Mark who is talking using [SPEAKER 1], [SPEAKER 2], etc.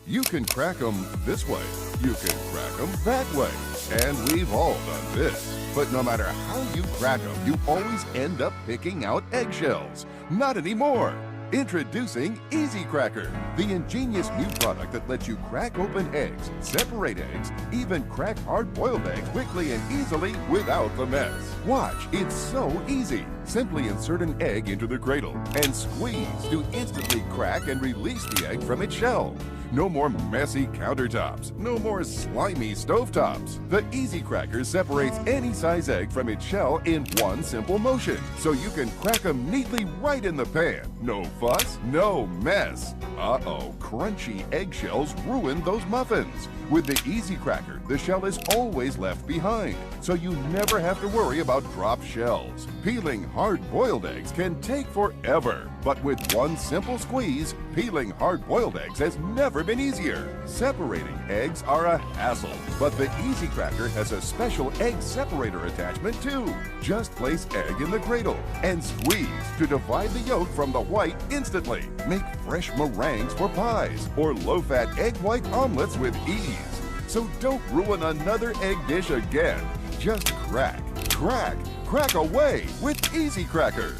[SPEAKER 1] You can crack them this way, you can crack them that way, and we've all done this. But no matter how you crack them, you always end up picking out eggshells. Not anymore! Introducing Easy Cracker, the ingenious new product that lets you crack open eggs, separate eggs, even crack hard-boiled eggs quickly and easily without the mess. Watch, it's so easy. Simply insert an egg into the cradle and squeeze to instantly crack and release the egg from its shell. No more messy countertops, no more slimy stovetops. The Easy Cracker separates any size egg from its shell in one simple motion, so you can crack them neatly right in the pan. No fuss, no mess. Uh-oh, crunchy eggshells ruin those muffins. With the Easy Cracker, the shell is always left behind, so you never have to worry about dropped shells. Peeling hard-boiled eggs can take forever, but with one simple squeeze, peeling hard-boiled eggs has never been easier. Separating eggs are a hassle, but the Easy Cracker has a special egg separator attachment too. Just place egg in the cradle and squeeze to divide the yolk from the white instantly. Make fresh meringues for pies or low-fat egg white omelets with ease. So don't ruin another egg dish again. Just crack, crack, crack away with Easy Cracker.